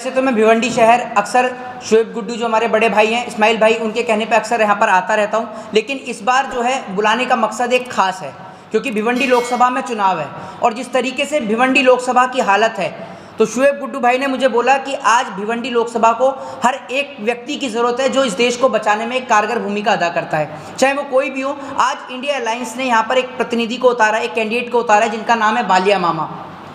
वैसे तो मैं भिवंडी शहर अक्सर शुएब गुड्डू जो हमारे बड़े भाई हैं, इस्माइल भाई, उनके कहने पे अक्सर यहाँ पर आता रहता हूँ। लेकिन इस बार जो है बुलाने का मकसद एक ख़ास है, क्योंकि भिवंडी लोकसभा में चुनाव है और जिस तरीके से भिवंडी लोकसभा की हालत है, तो शुएब गुड्डू भाई ने मुझे बोला कि आज भिवंडी लोकसभा को हर एक व्यक्ति की ज़रूरत है जो इस देश को बचाने में एक कारगर भूमिका अदा करता है, चाहे वो कोई भी हो। आज इंडिया अलायंस ने यहाँ पर एक प्रतिनिधि को उतारा, एक कैंडिडेट को उतारा है जिनका नाम है बालिया मामा।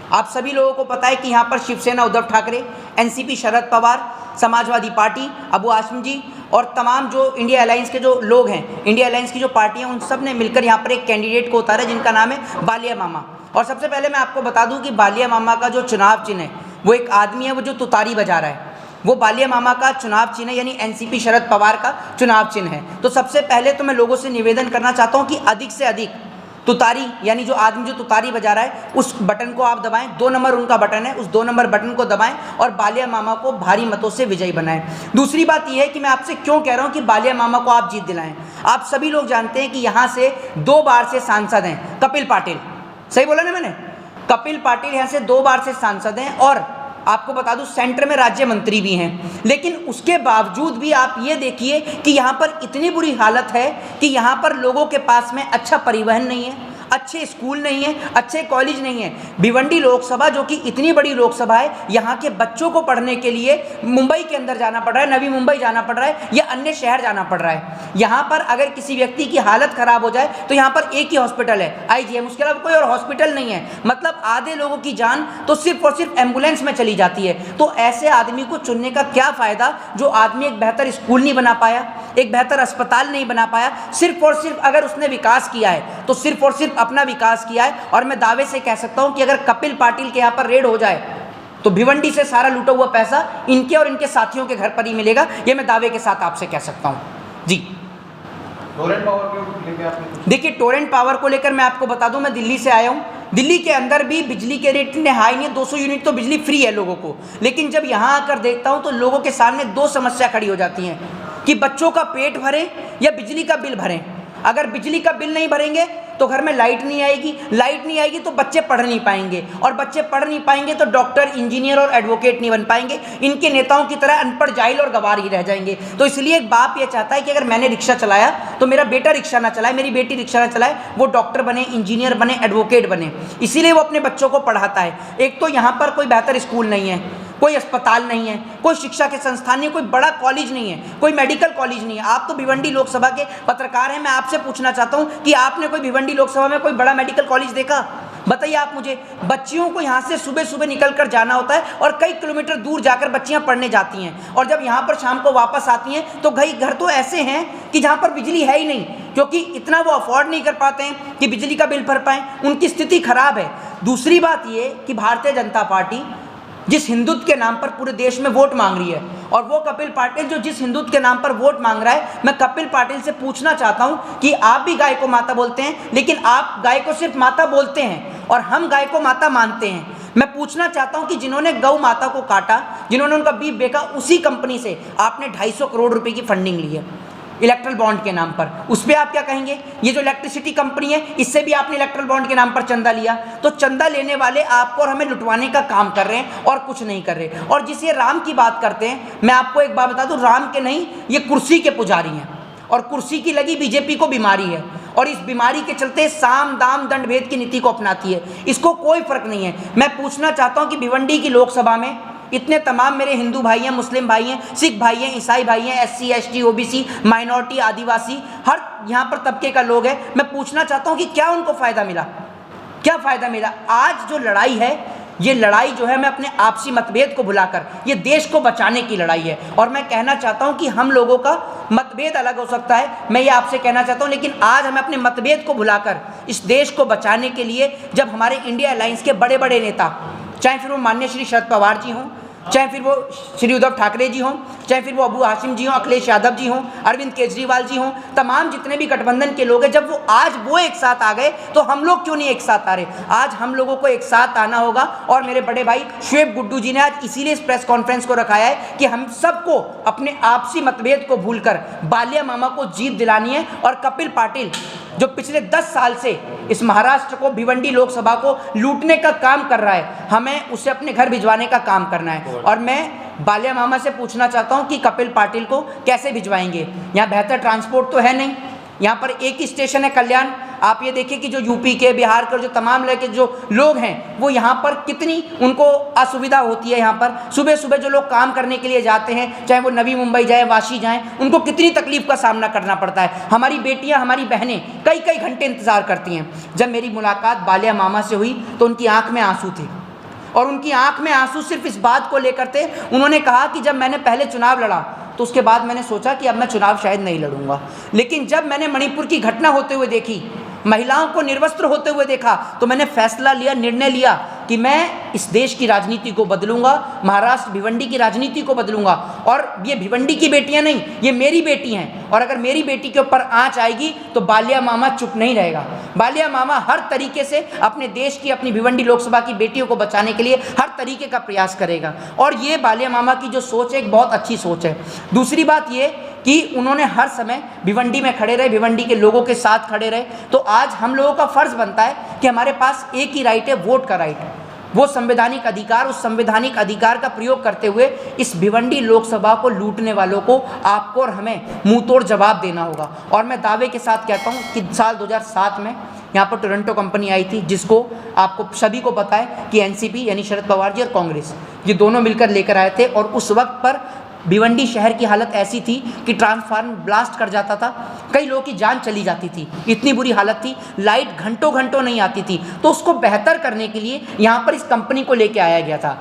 आप सभी लोगों को पता है कि यहाँ पर शिवसेना उद्धव ठाकरे, एनसीपी शरद पवार, समाजवादी पार्टी अबू हाशिम जी और तमाम जो इंडिया अलायंस के जो लोग हैं, इंडिया अलायंस की जो पार्टियां, उन सब ने मिलकर यहाँ पर एक कैंडिडेट को उतारा जिनका नाम है बालिया मामा। और सबसे पहले मैं आपको बता दूं कि बालिया मामा का जो चुनाव चिन्ह है वो एक आदमी है, वो जो तुतारी बजा रहा है, वो बालिया मामा का चुनाव चिन्ह है, यानी एनसीपी शरद पवार का चुनाव चिन्ह है। तो सबसे पहले तो मैं लोगों से निवेदन करना चाहता हूँ कि अधिक से अधिक तुतारी, यानी जो आदमी जो तुतारी बजा रहा है उस बटन को आप दबाएं। 2 नंबर उनका बटन है, उस 2 नंबर बटन को दबाएं और बालिया मामा को भारी मतों से विजयी बनाएं। दूसरी बात यह है कि मैं आपसे क्यों कह रहा हूं कि बालिया मामा को आप जीत दिलाएं। आप सभी लोग जानते हैं कि यहाँ से 2 बार से सांसद हैं कपिल पाटिल, सही बोला ना मैंने, कपिल पाटिल यहाँ से 2 बार से सांसद हैं और आपको बता दूं सेंटर में राज्य मंत्री भी हैं। लेकिन उसके बावजूद भी आप ये देखिए कि यहाँ पर इतनी बुरी हालत है कि यहाँ पर लोगों के पास में अच्छा परिवहन नहीं है, अच्छे स्कूल नहीं है, अच्छे कॉलेज नहीं है। भिवंडी लोकसभा जो कि इतनी बड़ी लोकसभा है, यहाँ के बच्चों को पढ़ने के लिए मुंबई के अंदर जाना पड़ रहा है, नवी मुंबई जाना पड़ रहा है या अन्य शहर जाना पड़ रहा है। यहाँ पर अगर किसी व्यक्ति की हालत खराब हो जाए तो यहाँ पर एक ही हॉस्पिटल है, आईजीएम, उसके अलावा कोई और हॉस्पिटल नहीं है। मतलब आधे लोगों की जान तो सिर्फ और सिर्फ एम्बुलेंस में चली जाती है। तो ऐसे आदमी को चुनने का क्या फ़ायदा जो आदमी एक बेहतर स्कूल नहीं बना पाया, एक बेहतर अस्पताल नहीं बना पाया। सिर्फ और सिर्फ अगर उसने विकास किया है तो सिर्फ और सिर्फ अपना विकास किया है। और मैं दावे से कह सकता हूं कि अगर कपिल पाटिल के यहाँ पर रेड हो जाए तो भिवंडी से सारा लूटा हुआ पैसा इनके और इनके साथियों के घर पर ही मिलेगा, ये मैं दावे के साथ आपसे कह सकता हूं जी। टोरेंट पावर को लेकर आपने, देखिए टोरेंट पावर को लेकर मैं आपको बता दूं, मैं दिल्ली से आया हूं। दिल्ली के अंदर भी बिजली के रेट इतने हाई नहीं है, 200 यूनिट तो बिजली फ्री है लोगों को। लेकिन जब यहाँ आकर देखता हूँ तो लोगों के सामने 2 समस्या खड़ी हो जाती हैं कि बच्चों का पेट भरें या बिजली का बिल भरें। अगर बिजली का बिल नहीं भरेंगे तो घर में लाइट नहीं आएगी, लाइट नहीं आएगी तो बच्चे पढ़ नहीं पाएंगे, और बच्चे पढ़ नहीं पाएंगे तो डॉक्टर, इंजीनियर और एडवोकेट नहीं बन पाएंगे। इनके नेताओं की तरह अनपढ़, जाहिल और गवार ही रह जाएंगे। तो इसलिए एक बाप ये चाहता है कि अगर मैंने रिक्शा चलाया तो मेरा बेटा रिक्शा ना चलाए, मेरी बेटी रिक्शा ना चलाए, वो डॉक्टर बने, इंजीनियर बने, एडवोकेट बने। इसीलिए वो अपने बच्चों को पढ़ाता है। एक तो यहाँ पर कोई बेहतर स्कूल नहीं है, कोई अस्पताल नहीं है, कोई शिक्षा के संस्थान नहीं है, कोई बड़ा कॉलेज नहीं है, कोई मेडिकल कॉलेज नहीं है। आप तो भिवंडी लोकसभा के पत्रकार हैं, मैं आपसे पूछना चाहता हूं कि आपने कोई भिवंडी लोकसभा में कोई बड़ा मेडिकल कॉलेज देखा? बताइए आप मुझे। बच्चियों को यहाँ से सुबह सुबह निकल कर जाना होता है और कई किलोमीटर दूर जाकर बच्चियाँ पढ़ने जाती हैं, और जब यहाँ पर शाम को वापस आती हैं तो घर तो ऐसे हैं कि जहाँ पर बिजली है ही नहीं, क्योंकि इतना वो अफोर्ड नहीं कर पाते हैं कि बिजली का बिल भर पाएँ। उनकी स्थिति खराब है। दूसरी बात ये कि भारतीय जनता पार्टी जिस हिंदुत्व के नाम पर पूरे देश में वोट मांग रही है, और वो कपिल पाटिल जो जिस हिंदुत्व के नाम पर वोट मांग रहा है, मैं कपिल पाटिल से पूछना चाहता हूं कि आप भी गाय को माता बोलते हैं, लेकिन आप गाय को सिर्फ माता बोलते हैं और हम गाय को माता मानते हैं। मैं पूछना चाहता हूं कि जिन्होंने गौ माता को काटा, जिन्होंने उनका बीफ बेचा, उसी कंपनी से आपने 250 करोड़ रुपए की फंडिंग ली है इलेक्ट्रल बॉन्ड के नाम पर। उस पर आप क्या कहेंगे? ये जो इलेक्ट्रिसिटी कंपनी है, इससे भी आपने इलेक्ट्रल बॉन्ड के नाम पर चंदा लिया। तो चंदा लेने वाले आपको और हमें लुटवाने का काम कर रहे हैं और कुछ नहीं कर रहे। और जिस ये राम की बात करते हैं, मैं आपको एक बात बता दूं, राम के नहीं, ये कुर्सी के पुजारी हैं, और कुर्सी की लगी बीजेपी को बीमारी है, और इस बीमारी के चलते साम दाम दंड भेद की नीति को अपनाती है। इसको कोई फर्क नहीं है। मैं पूछना चाहता हूं कि भिवंडी की लोकसभा में इतने तमाम मेरे हिंदू भाई हैं, मुस्लिम भाई हैं, सिख भाई हैं, ईसाई भाई हैं, एससी, एसटी, ओबीसी, माइनॉरिटी, आदिवासी, हर यहाँ पर तबके का लोग है। मैं पूछना चाहता हूँ कि क्या उनको फ़ायदा मिला? क्या फ़ायदा मिला? आज जो लड़ाई है, ये लड़ाई जो है मैं अपने आपसी मतभेद को भुलाकर ये देश को बचाने की लड़ाई है। और मैं कहना चाहता हूँ कि हम लोगों का मतभेद अलग हो सकता है, मैं ये आपसे कहना चाहता हूँ, लेकिन आज हमें अपने मतभेद को भुलाकर इस देश को बचाने के लिए, जब हमारे इंडिया अलायंस के बड़े बड़े नेता, चाहे फिर वो माननीय श्री शरद पवार जी हों, चाहे फिर वो श्री उद्धव ठाकरे जी हों, चाहे फिर वो अबू हाशिम जी हों, अखिलेश यादव जी हों, अरविंद केजरीवाल जी हों, तमाम जितने भी गठबंधन के लोग हैं, जब वो आज वो एक साथ आ गए तो हम लोग क्यों नहीं एक साथ आ रहे? आज हम लोगों को एक साथ आना होगा। और मेरे बड़े भाई शुएब गुड्डू जी ने आज इसीलिए इस प्रेस कॉन्फ्रेंस को रखाया है कि हम सबको अपने आपसी मतभेद को भूलकर बालिया मामा को जीत दिलानी है, और कपिल पाटिल जो पिछले 10 साल से इस महाराष्ट्र को, भिवंडी लोकसभा को लूटने का काम कर रहा है, हमें उसे अपने घर भिजवाने का काम करना है। और मैं बालिया मामा से पूछना चाहता हूं कि कपिल पाटिल को कैसे भिजवाएंगे? यहाँ बेहतर ट्रांसपोर्ट तो है नहीं, यहाँ पर एक ही स्टेशन है कल्याण। आप ये देखिए कि जो यूपी के, बिहार के, जो तमाम लेके जो लोग हैं वो यहाँ पर कितनी उनको असुविधा होती है। यहाँ पर सुबह सुबह जो लोग काम करने के लिए जाते हैं, चाहे वो नवी मुंबई जाए, वाशी जाएं, उनको कितनी तकलीफ का सामना करना पड़ता है। हमारी बेटियाँ, हमारी बहनें कई कई घंटे इंतज़ार करती हैं। जब मेरी मुलाकात बालिया मामा से हुई तो उनकी आँख में आंसू थे, और उनकी आँख में आंसू सिर्फ इस बात को लेकर थे, उन्होंने कहा कि जब मैंने पहले चुनाव लड़ा तो उसके बाद मैंने सोचा कि अब मैं चुनाव शायद नहीं लड़ूंगा, लेकिन जब मैंने मणिपुर की घटना होते हुए देखी, महिलाओं को निर्वस्त्र होते हुए देखा, तो मैंने फैसला लिया, निर्णय लिया कि मैं इस देश की राजनीति को बदलूंगा, महाराष्ट्र भिवंडी की राजनीति को बदलूंगा। और ये भिवंडी की बेटियां नहीं, ये मेरी बेटी हैं, और अगर मेरी बेटी के ऊपर आंच आएगी तो बालिया मामा चुप नहीं रहेगा। बालिया मामा हर तरीके से अपने देश की, अपनी भिवंडी लोकसभा की बेटियों को बचाने के लिए हर तरीके का प्रयास करेगा। और ये बालिया मामा की जो सोच है, एक बहुत अच्छी सोच है। दूसरी बात ये कि उन्होंने हर समय भिवंडी में खड़े रहे, भिवंडी के लोगों के साथ खड़े रहे। तो आज हम लोगों का फर्ज बनता है कि हमारे पास एक ही राइट है, वोट का राइट। वो संवैधानिक अधिकार, उस संवैधानिक अधिकार का प्रयोग करते हुए इस भिवंडी लोकसभा को लूटने वालों को आपको और हमें मुंह तोड़ जवाब देना होगा। और मैं दावे के साथ कहता हूँ कि साल 2007 में यहाँ पर टोरंटो कंपनी आई थी, जिसको आपको सभी को पता है कि एनसीपी यानी शरद पवार जी और कांग्रेस, ये दोनों मिलकर लेकर आए थे। और उस वक्त पर भिवंडी शहर की हालत ऐसी थी कि ट्रांसफार्मर ब्लास्ट कर जाता था, कई लोगों की जान चली जाती थी, इतनी बुरी हालत थी, लाइट घंटों घंटों नहीं आती थी। तो उसको बेहतर करने के लिए यहाँ पर इस कंपनी को लेके आया गया था,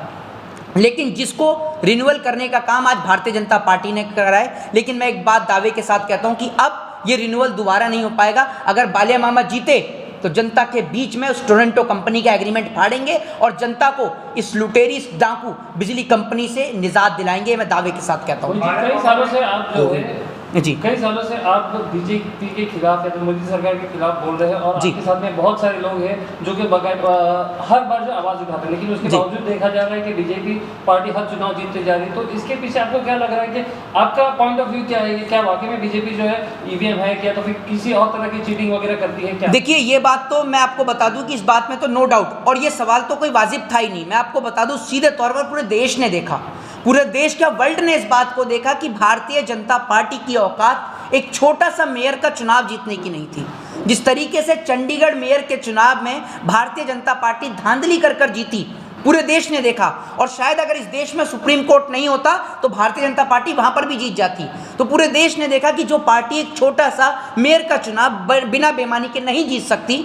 लेकिन जिसको रिन्यूअल करने का काम आज भारतीय जनता पार्टी ने करा है। लेकिन मैं एक बात दावे के साथ कहता हूँ कि अब ये रिन्यूअल दोबारा नहीं हो पाएगा। अगर बालिया मामा जीते तो जनता के बीच में उस टोरंटो कंपनी का एग्रीमेंट फाड़ेंगे और जनता को इस लुटेरी, इस डाकू बिजली कंपनी से निजात दिलाएंगे। मैं दावे के साथ कहता हूँ। कई सालों से आप जो है जी, कई सालों से आप बीजेपी के खिलाफ या तो मोदी सरकार के खिलाफ बोल रहे हैं, और आपके साथ में बहुत सारे लोग हैं जो कि हर बार जो आवाज़ उठाते हैं, लेकिन उसके बावजूद देखा जा रहा है कि बीजेपी पार्टी हर चुनाव जीतते जा रही है। तो इसके पीछे आपको क्या लग रहा है कि आपका पॉइंट ऑफ व्यू क्या है? क्या वाकई में बीजेपी जो है ईवीएम है क्या, तो फिर किसी और तरह की चीटिंग वगैरह करती है क्या? देखिए, ये बात तो मैं आपको बता दूं कि इस बात में तो नो डाउट, और ये सवाल तो कोई वाजिब था ही नहीं। मैं आपको बता दूं, सीधे तौर पर पूरे देश ने देखा, पूरे देश का वर्ल्ड ने इस बात को देखा कि भारतीय जनता पार्टी की औकात एक छोटा सा मेयर का चुनाव जीतने की नहीं थी। जिस तरीके से चंडीगढ़ मेयर के चुनाव में भारतीय जनता पार्टी धांधली कर जीती, पूरे देश ने देखा। और शायद अगर इस देश में सुप्रीम कोर्ट नहीं होता तो भारतीय जनता पार्टी वहां पर भी जीत जाती। तो पूरे देश ने देखा कि जो पार्टी एक छोटा सा मेयर का चुनाव बिना बेईमानी के नहीं जीत सकती,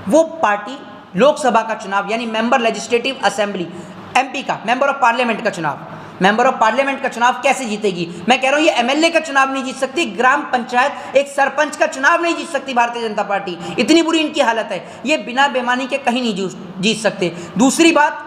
वो पार्टी लोकसभा का चुनाव यानी मेंबर लेजिस्लेटिव असेंबली, एमपी का, मेंबर ऑफ पार्लियामेंट का चुनाव, मेंबर ऑफ पार्लियामेंट का चुनाव कैसे जीतेगी? मैं कह रहा हूं ये एमएलए का चुनाव नहीं जीत सकती, ग्राम पंचायत, एक सरपंच का चुनाव नहीं जीत सकती भारतीय जनता पार्टी। इतनी बुरी इनकी हालत है, ये बिना बेईमानी के कहीं नहीं जीत सकते। दूसरी बात,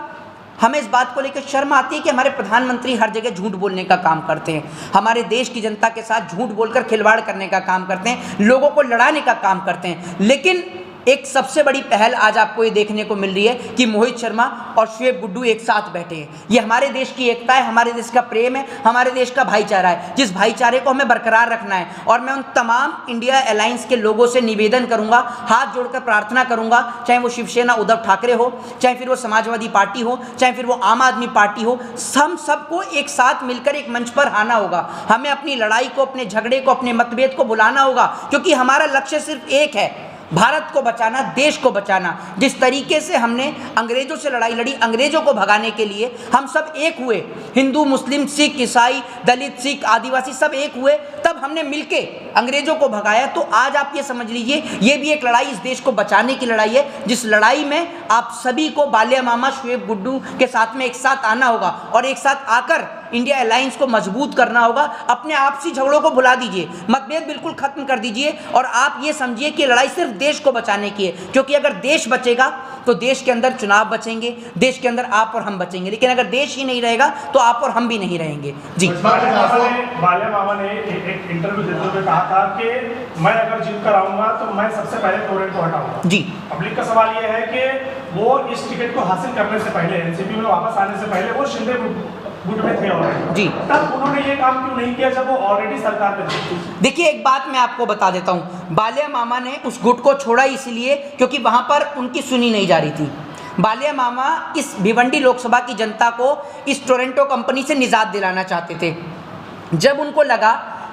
हमें इस बात को लेकर शर्म आती है कि हमारे प्रधानमंत्री हर जगह झूठ बोलने का काम करते हैं, हमारे देश की जनता के साथ झूठ बोलकर खिलवाड़ करने का काम करते हैं, लोगों को लड़ाने का काम करते हैं। लेकिन एक सबसे बड़ी पहल आज आपको ये देखने को मिल रही है कि मोहित शर्मा और शुएब गुड्डू एक साथ बैठे हैं। ये हमारे देश की एकता है, हमारे देश का प्रेम है, हमारे देश का भाईचारा है, जिस भाईचारे को हमें बरकरार रखना है। और मैं उन तमाम इंडिया अलायंस के लोगों से निवेदन करूंगा, हाथ जोड़कर प्रार्थना करूंगा, चाहे वो शिवसेना उद्धव ठाकरे हो, चाहे फिर वो समाजवादी पार्टी हो, चाहे फिर वो आम आदमी पार्टी हो, हम सबको एक साथ मिलकर एक मंच पर आना होगा। हमें अपनी लड़ाई को, अपने झगड़े को, अपने मतभेद को भुलाना होगा, क्योंकि हमारा लक्ष्य सिर्फ एक है, भारत को बचाना, देश को बचाना। जिस तरीके से हमने अंग्रेजों से लड़ाई लड़ी, अंग्रेजों को भगाने के लिए हम सब एक हुए, हिंदू, मुस्लिम, सिख, ईसाई, दलित, सिख, आदिवासी सब एक हुए, तब हमने मिलके अंग्रेजों को भगाया। तो आज आप ये समझ लीजिए, ये भी एक लड़ाई इस देश को बचाने की लड़ाई है, जिस लड़ाई में आप सभी को बालिया मामा, शुएब गुड्डू के साथ में एक साथ आना होगा और एक साथ आकर इंडिया अलायंस को मजबूत करना होगा। अपने आपसी झगड़ों को भुला दीजिए, मतभेद बिल्कुल खत्म कर दीजिए और आप ये समझिए कि लड़ाई सिर्फ देश को बचाने की है, क्योंकि अगर देश बचेगा तो देश के अंदर चुनाव बचेंगे, देश के अंदर आप और हम बचेंगे। लेकिन अगर देश ही नहीं रहेगा तो आप और हम भी नहीं रहेंगे। जी, बालिया मामा ने एक इंटरव्यू देते हुए कहा था कि मैं अगर जीत कर आऊंगा तो मैं सबसे पहले टोरंटो हटाऊंगा। जी, पब्लिक का सवाल यह है कि वो इस टिकट को हासिल करने से पहले, एनसीपी में वापस आने से पहले वो शिंदे गुट में थे ऑलरेडी, जी। तब उन्होंने ये काम क्यों नहीं किया जब वो ऑलरेडी सरकार में थे? देखिए एक बात मैं आपको बता देता हूँ, बालिया मामा ने उस गुट को छोड़ा इसलिए क्योंकि वहाँ पर उनकी सुनी नहीं जा रही थी। बालिया मामा इस भिवंडी लोकसभा की जनता को इस टोरंटो कंपनी से निजात दिलाना चाहते थे। जब उनको लगा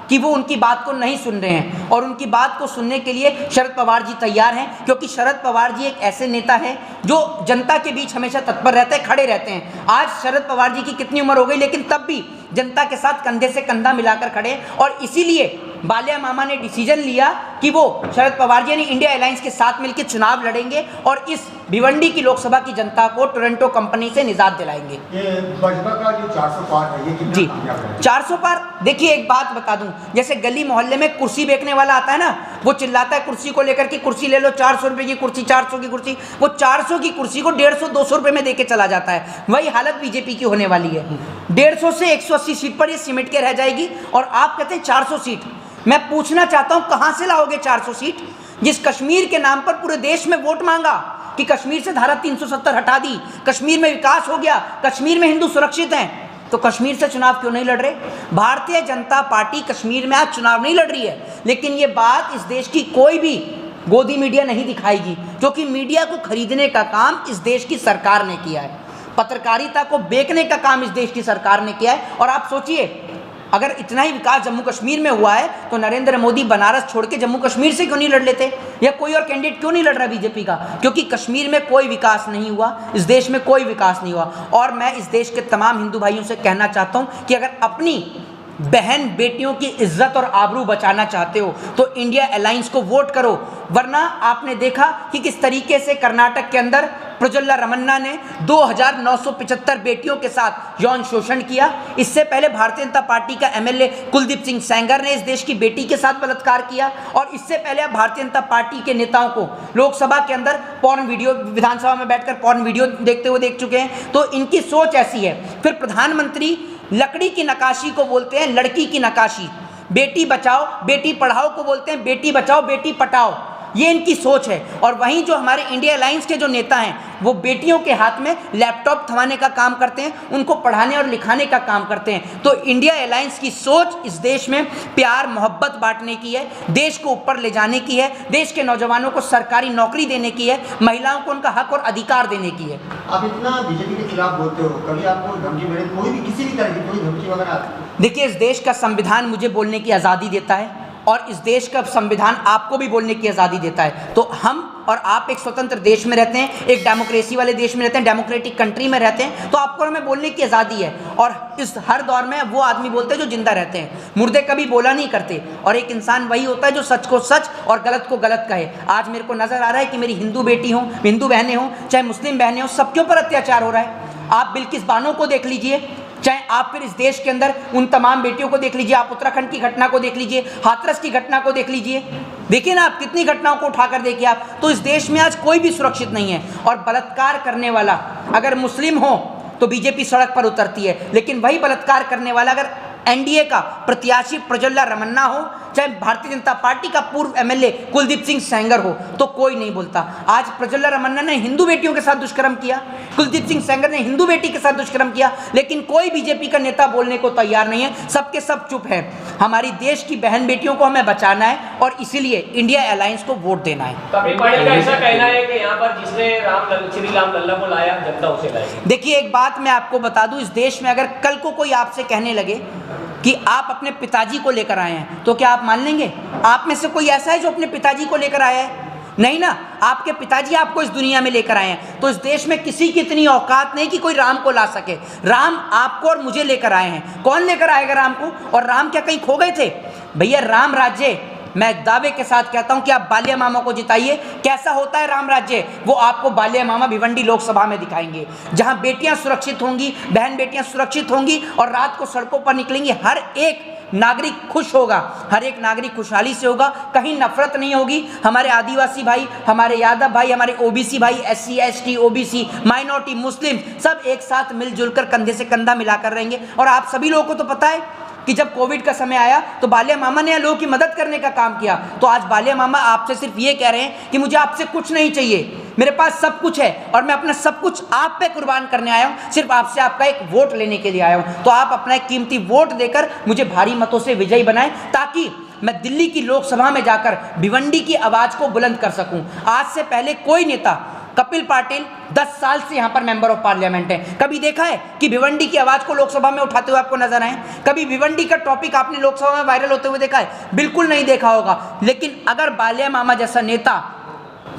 कि वो उनकी बात को नहीं सुन रहे हैं और उनकी बात को सुनने के लिए शरद पवार जी तैयार हैं, क्योंकि शरद पवार जी एक ऐसे नेता हैं जो जनता के बीच हमेशा तत्पर रहते हैं, खड़े रहते हैं। आज शरद पवार जी की कितनी उम्र हो गई, लेकिन तब भी जनता के साथ कंधे से कंधा मिलाकर खड़े, और इसीलिए बालिया मामा ने डिसीजन लिया कि वो शरद पवार जी यानी इंडिया अलायंस के साथ मिलकर चुनाव लड़ेंगे और इस भिवंडी की लोकसभा की जनता को टोरंटो कंपनी से निजात दिलाएंगे। ये भाजपा का जो 400 पार है, ये कितना जी कामयाब है? 400 पार, देखिए एक बात बता दूं, जैसे गली मोहल्ले में कुर्सी बेचने वाला आता है ना, वो चिल्लाता है कुर्सी को लेकर कि कुर्सी ले लो, 400 रुपये की कुर्सी, 400 की कुर्सी, वो 400 की कुर्सी को 150-200 रुपये में देके चला जाता है। वही हालत बीजेपी की होने वाली है। 150 से 180 सीट पर ये सिमट के रह जाएगी और आप कहते हैं 400 सीट। मैं पूछना चाहता हूं कहां से लाओगे 400 सीट? जिस कश्मीर के नाम पर पूरे देश में वोट मांगा कि कश्मीर से धारा 370 हटा दी, कश्मीर में विकास हो गया, कश्मीर में हिंदू सुरक्षित हैं, तो कश्मीर से चुनाव क्यों नहीं लड़ रहे? भारतीय जनता पार्टी कश्मीर में आज चुनाव नहीं लड़ रही है, लेकिन ये बात इस देश की कोई भी गोदी मीडिया नहीं दिखाएगी, क्योंकि मीडिया को खरीदने का काम इस देश की सरकार ने किया है, पत्रकारिता को बेचने का काम इस देश की सरकार ने किया है। और आप सोचिए, अगर इतना ही विकास जम्मू कश्मीर में हुआ है तो नरेंद्र मोदी बनारस छोड़ के जम्मू कश्मीर से क्यों नहीं लड़ लेते, या कोई और कैंडिडेट क्यों नहीं लड़ रहा बीजेपी का? क्योंकि कश्मीर में कोई विकास नहीं हुआ, इस देश में कोई विकास नहीं हुआ। और मैं इस देश के तमाम हिंदू भाइयों से कहना चाहता हूं कि अगर अपनी बहन बेटियों की इज्जत और आबरू बचाना चाहते हो तो इंडिया अलायंस को वोट करो, वरना आपने देखा कि किस तरीके से कर्नाटक के अंदर प्रज्वला रमन्ना ने 2975 बेटियों के साथ यौन शोषण किया। इससे पहले भारतीय जनता पार्टी का एमएलए कुलदीप सिंह सेंगर ने इस देश की बेटी के साथ बलात्कार किया, और इससे पहले आप भारतीय जनता पार्टी के नेताओं को लोकसभा के अंदर पॉर्न वीडियो, विधानसभा में बैठकर पॉर्न वीडियो देखते हुए देख चुके हैं। तो इनकी सोच ऐसी है। फिर प्रधानमंत्री लकड़ी की नक्काशी को बोलते हैं लड़की की नक्काशी, बेटी बचाओ बेटी पढ़ाओ को बोलते हैं बेटी बचाओ बेटी पटाओ, ये इनकी सोच है। और वहीं जो हमारे इंडिया अलायंस के जो नेता हैं वो बेटियों के हाथ में लैपटॉप थमाने का काम करते हैं, उनको पढ़ाने और लिखाने का काम करते हैं। तो इंडिया अलायंस की सोच इस देश में प्यार मोहब्बत बांटने की है, देश को ऊपर ले जाने की है, देश के नौजवानों को सरकारी नौकरी देने की है, महिलाओं को उनका हक और अधिकार देने की है। आप इतना बीजेपी के खिलाफ बोलते हो, कभी आपको धमकी मिले, कोई भी किसी भी तरह की कोई धमकी वगैरह आती है? देखिए, इस देश का संविधान मुझे बोलने की आज़ादी देता है और इस देश का संविधान आपको भी बोलने की आज़ादी देता है। तो हम और आप एक स्वतंत्र देश में रहते हैं, एक डेमोक्रेसी वाले देश में रहते हैं, डेमोक्रेटिक कंट्री में रहते हैं, तो आपको हमें बोलने की आज़ादी है। और इस हर दौर में वो आदमी बोलते हैं जो जिंदा रहते हैं, मुर्दे कभी बोला नहीं करते। और एक इंसान वही होता है जो सच को सच और गलत को गलत कहे। आज मेरे को नज़र आ रहा है कि मेरी हिंदू बेटी हो, हिंदू बहनें हों, चाहे मुस्लिम बहनें हों, सबके ऊपर अत्याचार हो रहा है। आप बिल्किस बानो को देख लीजिए, चाहे आप फिर इस देश के अंदर उन तमाम बेटियों को देख लीजिए, आप उत्तराखंड की घटना को देख लीजिए, हाथरस की घटना को देख लीजिए, देखिए ना आप कितनी घटनाओं को उठाकर देखिए आप। तो इस देश में आज कोई भी सुरक्षित नहीं है। और बलात्कार करने वाला अगर मुस्लिम हो तो बीजेपी सड़क पर उतरती है, लेकिन वही बलात्कार करने वाला अगर एनडीए का प्रत्याशी प्रज्वला रमन्ना हो, चाहे भारतीय जनता पार्टी का पूर्व एमएलए कुलदीप सिंह सेंगर हो, तो कोई नहीं बोलता। आज प्रज्वला रमन्ना ने हिंदू बेटियों के साथ दुष्कर्म किया, कुलदीप सिंह सेंगर ने हिंदू बेटी के साथ दुष्कर्म किया, लेकिन कोई बीजेपी का नेता बोलने को तैयार नहीं है, सबके सब चुप है। हमारी देश की बहन बेटियों को हमें बचाना है और इसीलिए इंडिया अलायंस को वोट देना है। कपिल पाटिल का ऐसा कहना है कि यहाँ पर जिसने श्री राम लल्ला को लाया, जनता उसे लाएगी। देखिए, एक बात मैं आपको बता दूं, इस देश में अगर कल को कोई आपसे कहने लगे कि आप अपने पिताजी को लेकर आए हैं, तो क्या आप मान लेंगे? आप में से कोई ऐसा है जो अपने पिताजी को लेकर आया है? नहीं ना, आपके पिताजी आपको इस दुनिया में लेकर आए हैं। तो इस देश में किसी की इतनी औकात नहीं कि कोई राम को ला सके। राम आपको और मुझे लेकर आए हैं। कौन लेकर आएगा राम को? और राम क्या कहीं खो गए थे? भैया, राम राज्य, मैं दावे के साथ कहता हूं कि आप बालिया मामा को जिताइए। कैसा होता है राम राज्य, वो आपको बालिया मामा भिवंडी लोकसभा में दिखाएंगे, जहां बेटियां सुरक्षित होंगी, बहन बेटियां सुरक्षित होंगी और रात को सड़कों पर निकलेंगी। हर एक नागरिक खुश होगा, हर एक नागरिक खुशहाली से होगा, कहीं नफरत नहीं होगी। हमारे आदिवासी भाई, हमारे यादव भाई, हमारे ओबीसी भाई, एससी एसटी ओबीसी माइनॉरिटी मुस्लिम सब एक साथ मिलजुल कर कंधे से कंधा मिलाकर रहेंगे। और आप सभी लोगों को तो पता है कि जब कोविड का समय आया तो बालिया मामा ने लोगों की मदद करने का काम किया। तो आज बालिया मामा आपसे सिर्फ ये कह रहे हैं कि मुझे आपसे कुछ नहीं चाहिए, मेरे पास सब कुछ है और मैं अपना सब कुछ आप पे कुर्बान करने आया हूं, सिर्फ आपसे आपका एक वोट लेने के लिए आया हूं। तो आप अपना एक कीमती वोट देकर मुझे भारी मतों से विजयी बनाएं, ताकि मैं दिल्ली की लोकसभा में जाकर भिवंडी की आवाज को बुलंद कर सकूं। आज से पहले कोई नेता, कपिल पाटिल 10 साल से यहां पर मेंबर ऑफ पार्लियामेंट है, कभी देखा है कि भिवंडी की आवाज को लोकसभा में उठाते हुए आपको नजर आए? कभी भिवंडी का टॉपिक आपने लोकसभा में वायरल होते हुए देखा है? बिल्कुल नहीं देखा होगा। लेकिन अगर बालिया मामा जैसा नेता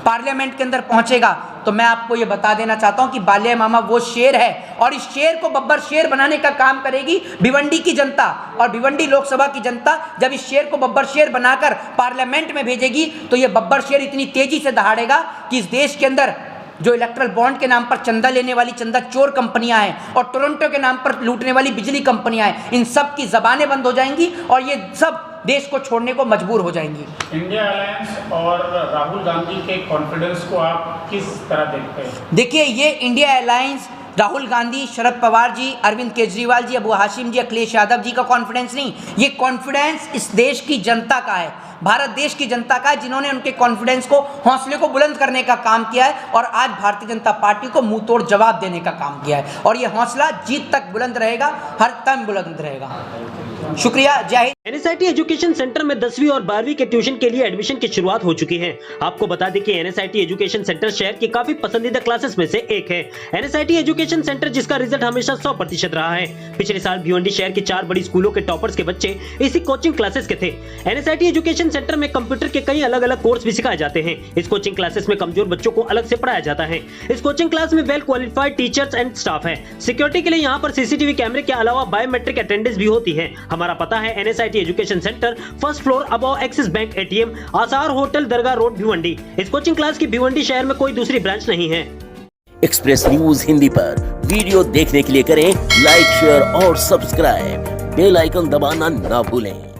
पार्लियामेंट के अंदर पहुंचेगा तो मैं आपको यह बता देना चाहता हूं कि बालिया मामा वो शेर है और इस शेर को बब्बर शेर बनाने का काम करेगी भिवंडी की जनता। और भिवंडी लोकसभा की जनता जब इस शेर को बब्बर शेर बनाकर पार्लियामेंट में भेजेगी तो यह बब्बर शेर इतनी तेजी से दहाड़ेगा कि इस देश के अंदर जो इलेक्ट्रल बॉन्ड के नाम पर चंदा लेने वाली चंदा चोर कंपनियां हैं और टोरंटो के नाम पर लूटने वाली बिजली कंपनियां हैं, इन सब की जबानें बंद हो जाएंगी और ये सब देश को छोड़ने को मजबूर हो जाएंगी। इंडिया अलायंस और राहुल गांधी के कॉन्फिडेंस को आप किस तरह देखते हैं? देखिए, ये इंडिया अलायंस राहुल गांधी, शरद पवार जी, अरविंद केजरीवाल जी, अबू हाशिम जी, अखिलेश यादव जी का कॉन्फिडेंस नहीं, ये कॉन्फिडेंस इस देश की जनता का है, भारत देश की जनता का है, जिन्होंने उनके कॉन्फिडेंस को, हौसले को बुलंद करने का काम किया है और आज भारतीय जनता पार्टी को मुंह तोड़ जवाब देने का काम किया है। और ये हौसला जीत तक बुलंद रहेगा, हर टाइम बुलंद रहेगा। शुक्रिया, जय हिंद। एनएसआईटी एजुकेशन सेंटर में 10वीं और 12वीं के ट्यूशन के लिए एडमिशन की शुरुआत हो चुकी है। आपको बता दें कि एनएसआईटी एजुकेशन सेंटर शहर की काफी पसंदीदा क्लासेस में से एक है। एनएसआईटी एजुकेशन सेंटर जिसका रिजल्ट हमेशा 100% रहा है। पिछले साल भिवंडी शहर के 4 बड़ी स्कूलों के टॉपर्स के बच्चे इसी कोचिंग क्लासेस के थे। एनएसआईटी एजुकेशन सेंटर में कंप्यूटर के कई अलग अलग कोर्स भी सिखाए जाते हैं। इस कोचिंग क्लासेस में कमजोर बच्चों को अलग से पढ़ाया जाता है। इस कोचिंग क्लास में well qualified teachers and staff है। सिक्योरिटी के लिए यहाँ पर सीसीटीवी कैमरे के अलावा बायोमेट्रिक अटेंडेंस भी होती है। हमारा पता है NSIT education centre, first floor, above axis bank ATM, आसार होटल, दरगाह रोड, भिवंडी। इस कोचिंग क्लास की भिवंडी शहर में कोई दूसरी ब्रांच नहीं है। एक्सप्रेस न्यूज हिंदी पर वीडियो देखने के लिए करें लाइक, शेयर और सब्सक्राइब। बेल आइकन दबाना ना भूलें।